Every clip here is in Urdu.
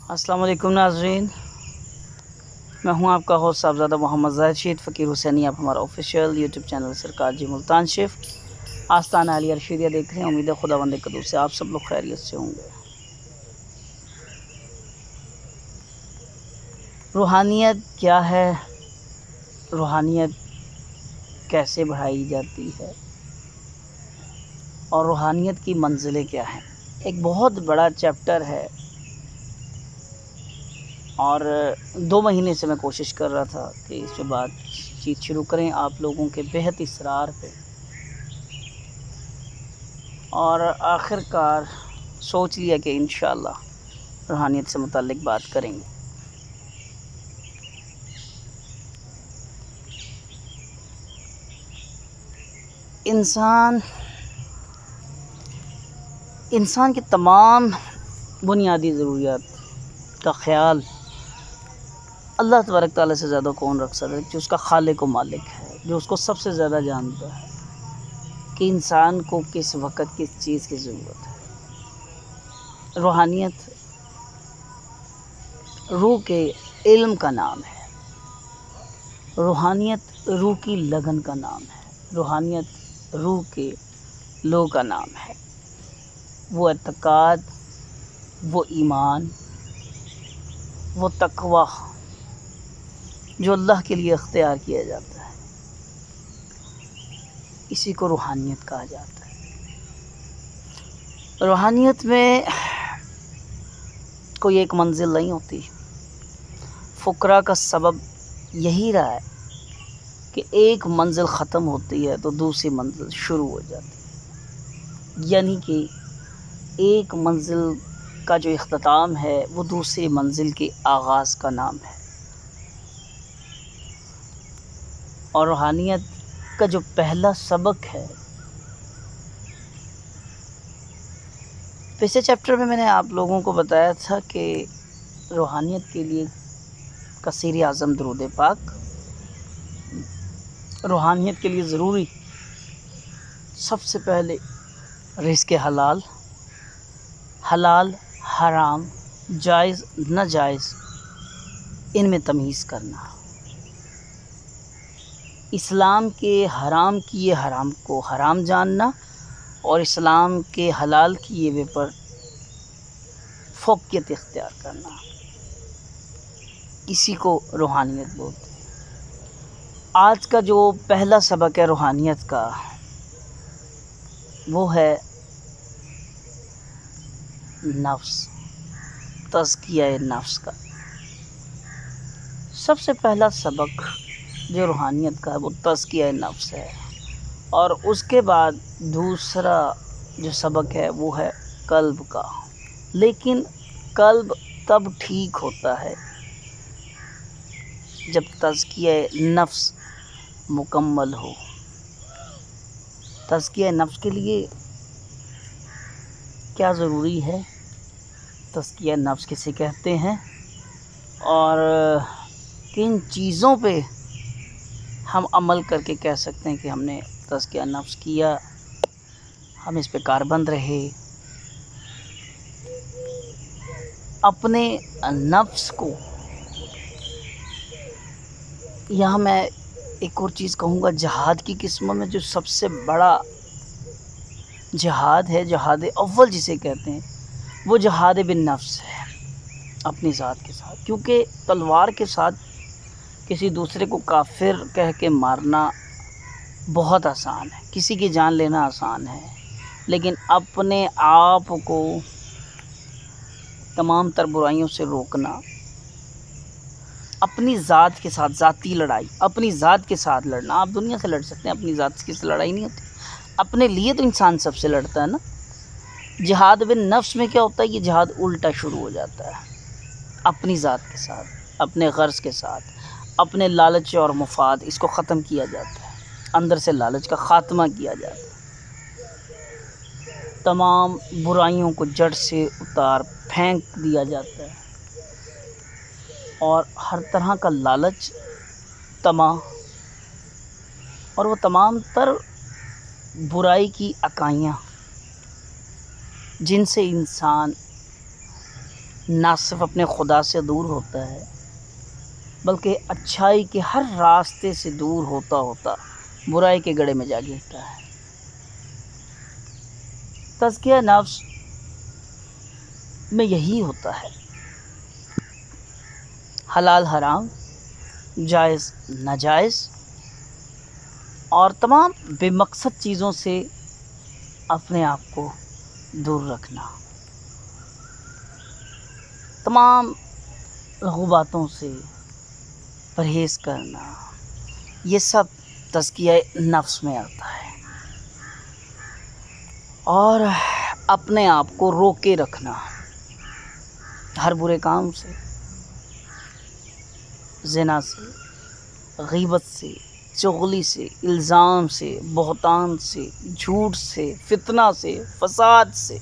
السلام علیکم ناظرین، میں ہوں آپ کا ہوسٹ صاحبزادہ محمد زاہد شہید فقیر حسینی۔ آپ ہمارا آفیشیل یوٹیوب چینل سرکار جی ملتان شفٹ آستانہ علی ارشیدیہ دیکھ رہے ہیں۔ امید ہے خداوند قدوس سے آپ سب لوگ خیریت سے ہوں گے۔ روحانیت کیا ہے؟ روحانیت کیسے بڑھائی جاتی ہے؟ اور روحانیت کی منزلیں کیا ہیں؟ ایک بہت بڑا چیپٹر ہے، اور 2 مہینے سے میں کوشش کر رہا تھا کہ اس پہ بات چیت شروع کریں آپ لوگوں کے بہت اصرار پہ، اور آخر کار سوچ لیا کہ انشاءاللہ روحانیت سے متعلق بات کریں گے۔ انسان کی تمام بنیادی ضروریات کا خیال اللہ تبارک تعالیٰ سے زیادہ کون رکھ سکتا ہے، جو اس کا خالق و مالک ہے، جو اس کو سب سے زیادہ جانتا ہے کہ انسان کو کس وقت کس چیز کی ضرورت ہے۔ روحانیت روح کے علم کا نام ہے، روحانیت روح کی لگن کا نام ہے، روحانیت روح کے لو کا نام ہے۔ وہ اعتقاد، وہ ایمان، وہ تقوی جو اللہ کے لیے اختیار کیا جاتا ہے، اسی کو روحانیت کہا جاتا ہے۔ روحانیت میں کوئی ایک منزل نہیں ہوتی۔ فقراء کا سبب یہی رہا ہے کہ ایک منزل ختم ہوتی ہے تو دوسری منزل شروع ہو جاتی ہے، یعنی کہ ایک منزل کا جو اختتام ہے وہ دوسری منزل کے آغاز کا نام ہے۔ اور روحانیت کا جو پہلا سبق ہے، پچھلے چیپٹر میں نے آپ لوگوں کو بتایا تھا کہ روحانیت کے لیے کثیر اعظم درود پاک، روحانیت کے لیے ضروری سب سے پہلے رزق حلال، حلال حرام، جائز ناجائز، ان میں تمیز کرنا، اسلام کے حرام کیے حرام کو حرام جاننا، اور اسلام کے حلال کیے ہوئے پر فوقیت اختیار کرنا، اسی کو روحانیت بولتے ہیں۔ آج کا جو پہلا سبق ہے روحانیت کا، وہ ہے نفس، تزکیہ نفس کا۔ سب سے پہلا سبق جو روحانیت کا ہے وہ تزکیہ نفس ہے، اور اس کے بعد دوسرا جو سبق ہے وہ ہے قلب کا۔ لیکن قلب تب ٹھیک ہوتا ہے جب تزکیہ نفس مکمل ہو۔ تزکیہ نفس کے لیے کیا ضروری ہے؟ تزکیہ نفس کسے کہتے ہیں، اور کن چیزوں پہ ہم عمل کر کے کہہ سکتے ہیں کہ ہم نے تزکیہ نفس کیا، ہم اس پہ کاربند رہے۔ اپنے نفس کو، یہاں میں ایک اور چیز کہوں گا، جہاد کی قسموں میں جو سب سے بڑا جہاد ہے، جہاد اول جسے کہتے ہیں، وہ جہاد بالنفس ہے، اپنی ذات کے ساتھ۔ کیونکہ تلوار کے ساتھ کسی دوسرے کو کافر کہہ کے مارنا بہت آسان ہے، کسی کی جان لینا آسان ہے، لیکن اپنے آپ کو تمام تر برائیوں سے روکنا، اپنی ذات کے ساتھ، ذاتی لڑائی، اپنی ذات کے ساتھ لڑنا۔ آپ دنیا سے لڑ سکتے ہیں، اپنی ذات کی سے لڑائی نہیں ہوتی۔ اپنے لیے تو انسان سب سے لڑتا ہے نا۔ جہاد بالنفس میں کیا ہوتا ہے؟ یہ جہاد الٹا شروع ہو جاتا ہے، اپنی ذات کے ساتھ، اپنے غرض کے ساتھ، اپنے لالچ اور مفاد، اس کو ختم کیا جاتا ہے، اندر سے لالچ کا خاتمہ کیا جاتا ہے، تمام برائیوں کو جڑ سے اتار پھینک دیا جاتا ہے، اور ہر طرح کا لالچ، طمع، اور وہ تمام تر برائی کی اکائیاں جن سے انسان نہ صرف اپنے خدا سے دور ہوتا ہے بلکہ اچھائی کے ہر راستے سے دور ہوتا ہوتا برائی کے گڑھے میں جا گرتا ہے۔ تزکیہ نفس میں یہی ہوتا ہے، حلال حرام، جائز ناجائز اور تمام بے مقصد چیزوں سے اپنے آپ کو دور رکھنا، تمام رغباتوں سے پرہیز کرنا، یہ سب تزکیہ نفس میں آتا ہے۔ اور اپنے آپ کو روکے رکھنا ہر برے کام سے، زنا سے، غیبت سے، چغلی سے، الزام سے، بہتان سے، جھوٹ سے، فتنہ سے، فساد سے،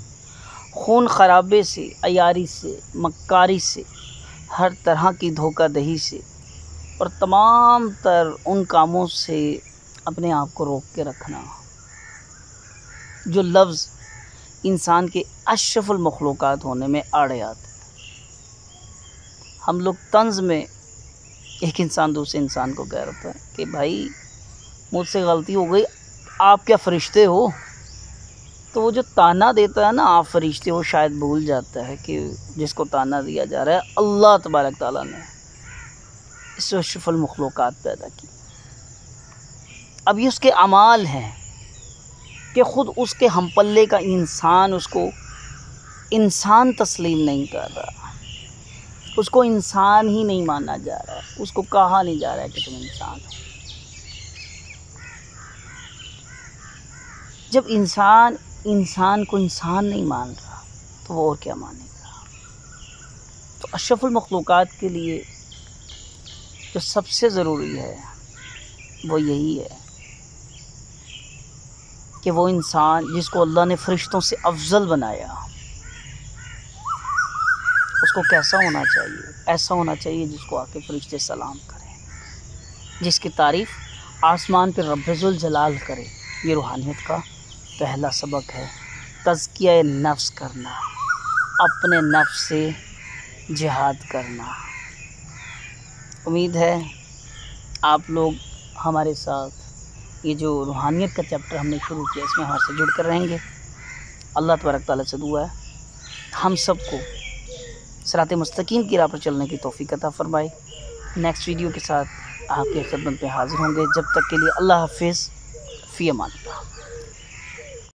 خون خرابے سے، عیاری سے، مکاری سے، ہر طرح کی دھوکہ دہی سے اور تمام تر ان کاموں سے اپنے آپ کو روک کے رکھنا جو لفظ انسان کے اشرف المخلوقات ہونے میں آڑے آتے ہیں۔ ہم لوگ طنز میں ایک انسان دوسرے انسان کو کہہ رہا ہے کہ بھائی مجھ سے غلطی ہو گئی، آپ کیا فرشتے ہو؟ تو وہ جو طعنہ دیتا ہے نا آپ فرشتے ہو، شاید بھول جاتا ہے کہ جس کو طعنہ دیا جا رہا ہے اللہ تبارک تعالیٰ نے اس اشرف المخلوقات پیدا کی۔ اب یہ اس کے اعمال ہیں کہ خود اس کے ہم پلے کا انسان اس کو انسان تسلیم نہیں کر رہا، اس کو انسان ہی نہیں مانا جا رہا، اس کو کہا نہیں جا رہا ہے کہ تم انسان ہو۔ جب انسان کو انسان نہیں مان رہا تو وہ اور کیا مانے گا؟ تو اشرف المخلوقات کے لیے جو سب سے ضروری ہے وہ یہی ہے کہ وہ انسان جس کو اللہ نے فرشتوں سے افضل بنایا، اس کو کیسا ہونا چاہیے؟ ایسا ہونا چاہیے جس کو آ کے فرشتے سلام کریں، جس کی تعریف آسمان پہ رب ذوالجلال کرے۔ یہ روحانیت کا پہلا سبق ہے، تزکیہ نفس کرنا، اپنے نفس سے جہاد کرنا۔ امید ہے آپ لوگ ہمارے ساتھ یہ جو روحانیت کا چیپٹر ہم نے شروع کیا اس میں ہمارے سے جڑ کر رہیں گے۔ اللہ تبارک تعالیٰ سے دعا ہے ہم سب کو صراط مستقیم کی راہ پر چلنے کی توفیق عطا فرمائے۔ نیکسٹ ویڈیو کے ساتھ آپ کی خدمت میں حاضر ہوں گے، جب تک کے لیے اللہ حافظ، فی امان اللہ۔